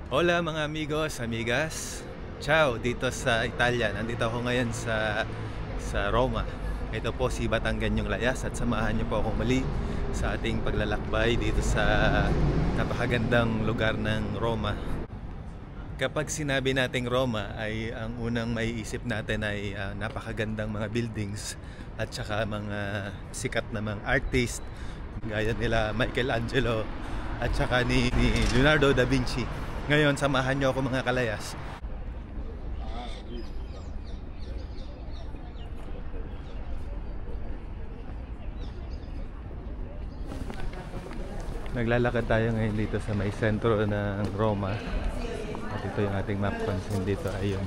Hola mga amigos, amigas. Ciao, dito sa Italia. Nandito ako ngayon sa Roma. Ito po si Batangan Layas at samahan niyo po akong muli sa ating paglalakbay dito sa napakagandang lugar ng Roma. Kapag sinabi nating Roma ay ang unang maiisip natin ay napakagandang mga buildings at saka mga sikat na mga artist gaya nila Michelangelo at saka ni Leonardo da Vinci. Ngayon, samahan nyo ako mga kalayas. Naglalakad tayo ngayon dito sa may sentro ng Roma. At ito yung ating map. Pansin dito ay yung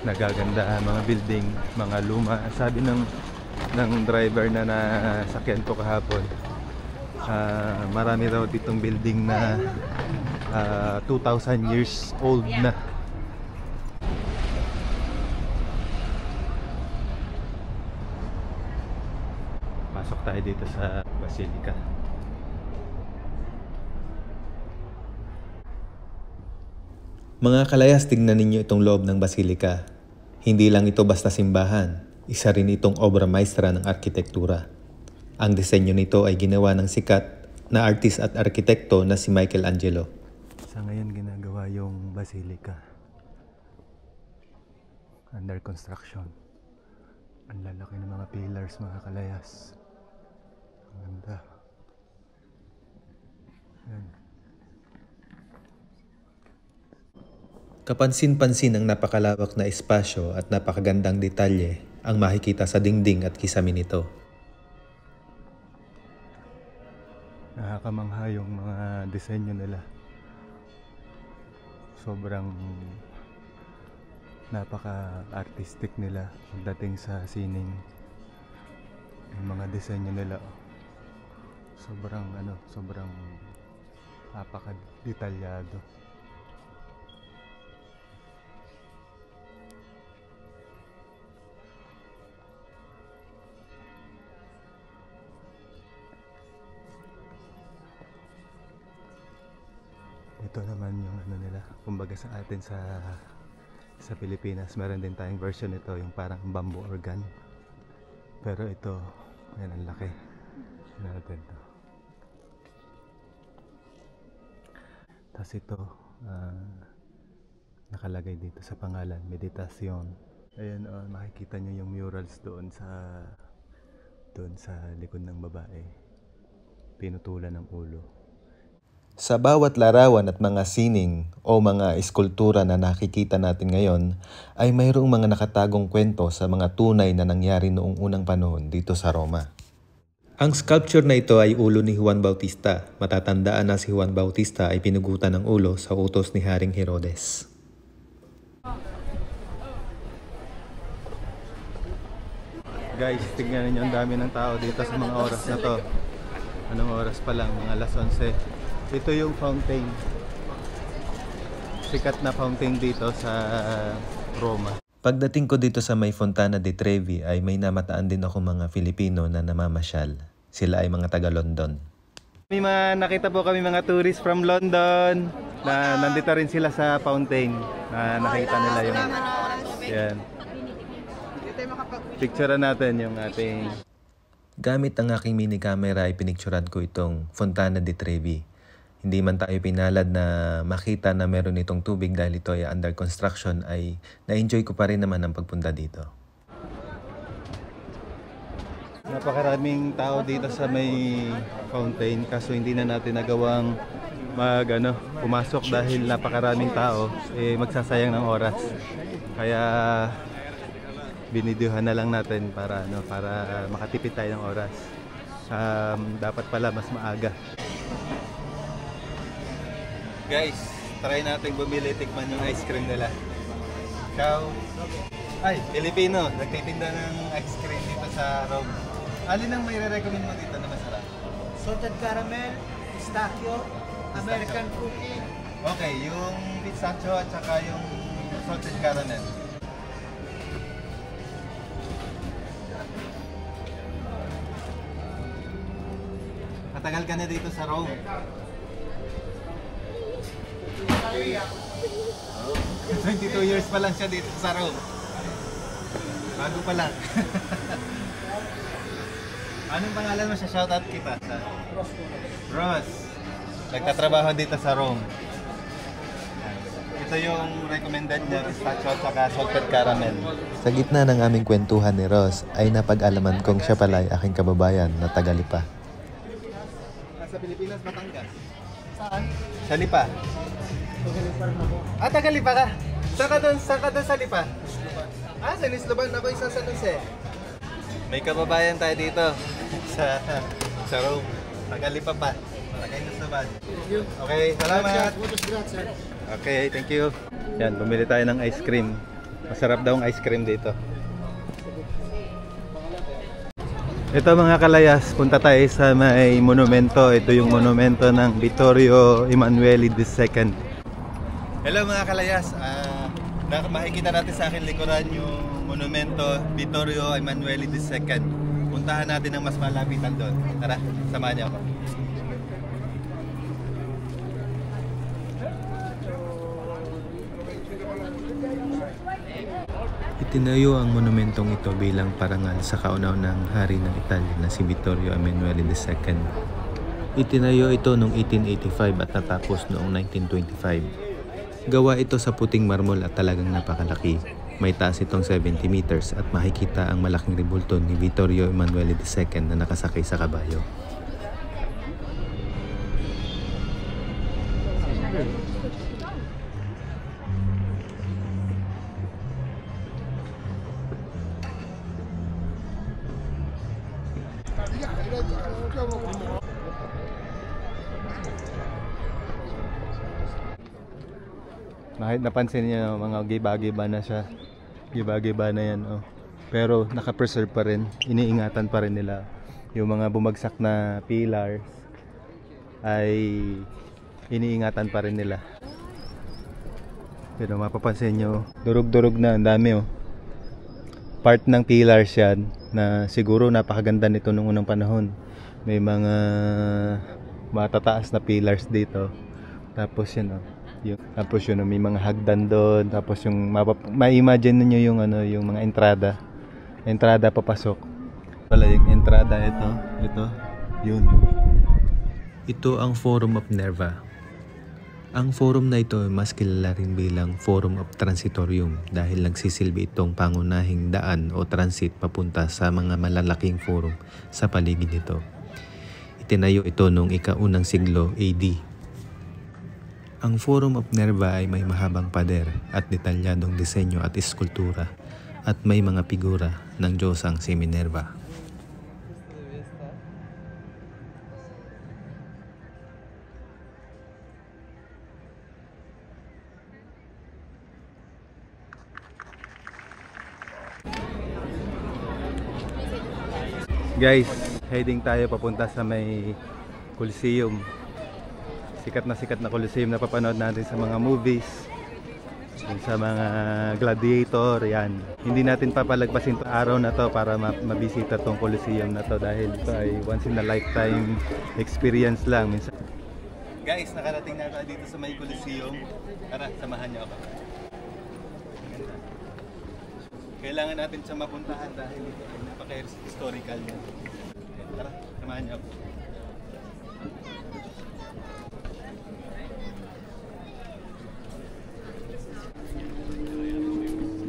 nagaganda mga building, mga luma. Sabi ng driver na nasakyan ko kahapon, marami raw ditong building na 2,000 years old na. Pasok tayo dito sa Basilica. Mga kalayas, tingnan ninyo itong loob ng Basilica. Hindi lang ito basta simbahan, isa rin itong obra maestra ng arkitektura. Ang disenyo nito ay ginawa ng sikat na artist at arkitekto na si Michelangelo. Sa ngayon ginagawa yung Basilica. Under construction. Ang lalaki ng mga pillars, mga kalayas. Ang ganda. Yan. Kapansin-pansin ang napakalawak na espasyo at napakagandang detalye ang makikita sa dingding at kisame nito. Nakakamangha yung mga disenyo nila. Sobrang napaka-artistic nila pagdating sa sining. Yung mga disenyo nila sobrang napaka-detalyado. Ito naman yung nila, kumbaga sa atin sa Pilipinas, meron din tayong version nito, yung parang bamboo organ. Pero ito, ayan, ang laki. Natin to. Tapos ito, nakalagay dito sa pangalan, meditasyon. Ayan, makikita nyo yung murals doon sa likod ng babae. Pinutulan ng ulo. Sa bawat larawan at mga sining o mga eskultura na nakikita natin ngayon ay mayroong mga nakatagong kwento sa mga tunay na nangyari noong unang panahon dito sa Roma. Ang sculpture na ito ay ulo ni Juan Bautista. Matatandaan na si Juan Bautista ay pinugutan ng ulo sa utos ni Haring Herodes. Guys, tignan niyo ang dami ng tao dito sa mga oras na to. Anong oras pa lang? Mga alas 11. Ito yung fountain. Sikat na fountain dito sa Roma. Pagdating ko dito sa may Fontana di Trevi ay may namataan din ako mga Filipino na namamasyal. Sila ay mga taga London. May mga nakita po kami mga tourists from London na nandito rin sila sa fountain. Na nakita nila yung yan. Picturean natin yung ating... Gamit ang aking mini camera ay pinicturean ko itong Fontana di Trevi. Hindi man tayo pinalad na makita na meron itong tubig dahil ito ay under construction, ay na-enjoy ko pa rin naman ang pagpunta dito. Napakaraming tao dito sa may fountain, kaso hindi na natin nagawang pumasok dahil napakaraming tao, magsasayang ng oras. Kaya binidyuhan na lang natin para makatipid tayo ng oras. Dapat pala mas maaga. Guys, try natin bumili, tikman yung ice cream nila. Ciao! Ay, Pilipino, nagtitinda ng ice cream dito sa Rome. Alin ang may re-recommend mo dito na masarap? Salted caramel, pistachio, American cookie. Okay, yung pistachio at saka yung salted caramel. Matagal ka na dito sa Rome? 22 years pa lang siya dito sa Rome. Bago pa lang. Anong pangalan mo siya? Shoutout kita. Ross. Nagtatrabaho dito sa Rome. Ito yung recommended niya, pistachio at saka salted caramel. Sa gitna ng aming kwentuhan ni Ross ay napag-alaman kong siya pala ay aking kababayan na taga Lipa. Nasa Pilipinas, Batangas. Saan? Sa Lipa. Tagalipan ako. Taga Lipa ka? Saan ka doon sa Lipa? Sa Nisloban. Ako isa sa Nuse. May kababayan tayo dito sa Rome. Taga Lipa pa. Taga Nisloban. Okay, salamat. Okay, thank you. Yan, bumili tayo ng ice cream. Masarap daw ang ice cream dito. Ito mga kalayas, punta tayo sa may monumento. Ito yung monumento ng Vittorio Emanuele II. Hello mga kalayas, makikita natin sa akin likuran yung monumento Vittorio Emanuele II. Puntahan natin ang mas malapitan doon. Tara, samahan niyo ako. Itinayo ang monumentong ito bilang parangal sa kauna-unahang hari ng Italia na si Vittorio Emanuele II. Itinayo ito noong 1885 at natapos noong 1925. Gawa ito sa puting marmol at talagang napakalaki. May taas itong 70 meters at makikita ang malaking rebulto ni Vittorio Emanuele II na nakasakay sa kabayo. Napansin niyo mga giba-giba na siya. Giba-giba na yan. Oh. Pero naka-preserve pa rin. Iniingatan pa rin nila. Yung mga bumagsak na pillars ay iniingatan pa rin nila. Pero mapapansin nyo, durug-durug na. Ang dami oh. Part ng pillars yan na siguro napakaganda nito nung unang panahon. May mga matataas na pillars dito. Tapos yun oh. Tapos yun, may mga hagdan doon. Tapos yung ma-imagine niyo yung yung mga entrada papasok. Wala yung entrada ito, yun. Ito ang Forum of Nerva. Ang forum na ito ay mas kilala rin bilang Forum of Transitorium dahil nagsisilbi itong pangunahing daan o transit papunta sa mga malalaking forum sa paligid nito. Itinayo ito noong ika-unang siglo AD. Ang Forum of Nerva ay may mahabang pader at detalyadong disenyo at eskultura at may mga figura ng Diyosang si Minerva. Guys, heading tayo papunta sa may Coliseum. Sikat na Coliseum na papanood natin sa mga movies, sa mga gladiator, yan. Hindi natin papalagpasin itong araw na to para mabisita tong Coliseum na to dahil ito ay once in a lifetime experience lang. Minsan. Guys, nakarating na tayo dito sa may Coliseum. Tara, samahan niyo ako. Kailangan natin siya mapuntahan dahil ito ay napaka-historical yan. Tara, samahan niyo ako.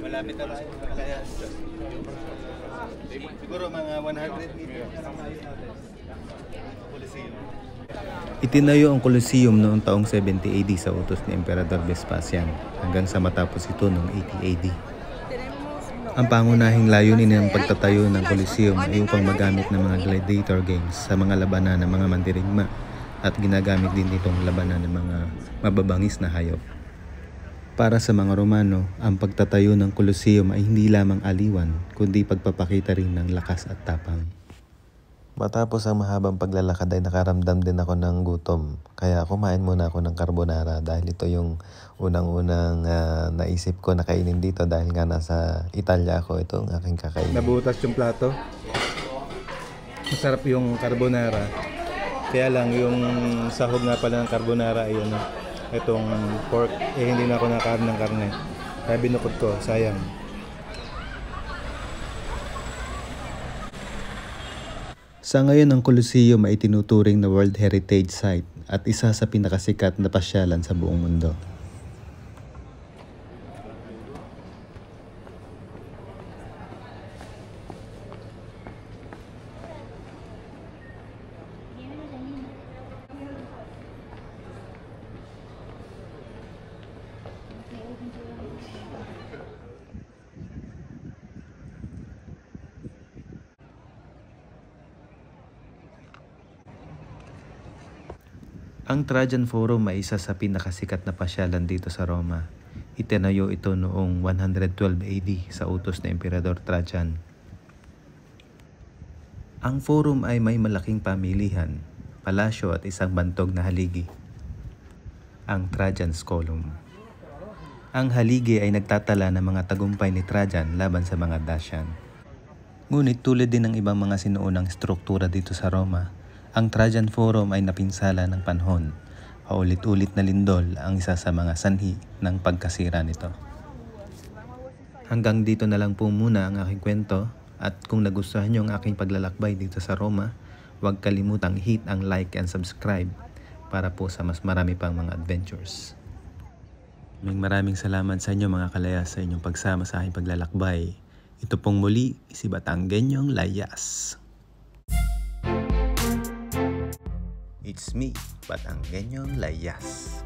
Malapit na tayo sa Kalayas. Siguro mga 100 meters ang tayo natin. Coliseum. Itinayo ang Coliseum noong taong 70 AD sa utos ni Emperador Vespasian hanggang sa matapos ito noong 80 AD. Ang pangunahing layunin ng pagtatayo ng Coliseum ay upang magamit ng mga gladiator games sa mga labanan ng mga mandirigma at ginagamit din itong labanan ng mga mababangis na hayop. Para sa mga Romano, ang pagtatayo ng Coliseum ay hindi lamang aliwan, kundi pagpapakita rin ng lakas at tapang. Matapos ang mahabang paglalakad ay nakaramdam din ako ng gutom. Kaya kumain muna ako ng carbonara dahil ito yung unang-unang naisip ko na kainin dito dahil nga nasa Italia ako. Ito ang aking kakainin. Nabutas yung plato. Masarap yung carbonara. Kaya lang yung sahog nga pala ng carbonara ay itong pork. Hindi na ako nakain ng karne. Kaya binukod ko, sayang. Sa ngayon, ang Colosseum ay tinuturing na World Heritage Site at isa sa pinakasikat na pasyalan sa buong mundo. Ang Trajan Forum ay isa sa pinakasikat na pasyalan dito sa Roma. Itinayo ito noong 112 AD sa utos ni Emperador Trajan. Ang forum ay may malaking pamilihan, palasyo at isang bantog na haligi, ang Trajan's Column. Ang haligi ay nagtatala ng mga tagumpay ni Trajan laban sa mga Dacian. Ngunit tulad din ng ibang mga sinuunang struktura dito sa Roma, ang Trajan Forum ay napinsala ng panahon. Paulit-ulit na lindol ang isa sa mga sanhi ng pagkasira nito. Hanggang dito na lang po muna ang aking kwento, at kung nagustuhan nyo ang aking paglalakbay dito sa Roma, huwag kalimutang hit ang like and subscribe para po sa mas marami pang mga adventures. Maraming salamat sa inyo mga kalaya sa inyong pagsama sa aking paglalakbay. Ito pong muli si Batanggenyong Layas. It's me, Batanggenyong Layas.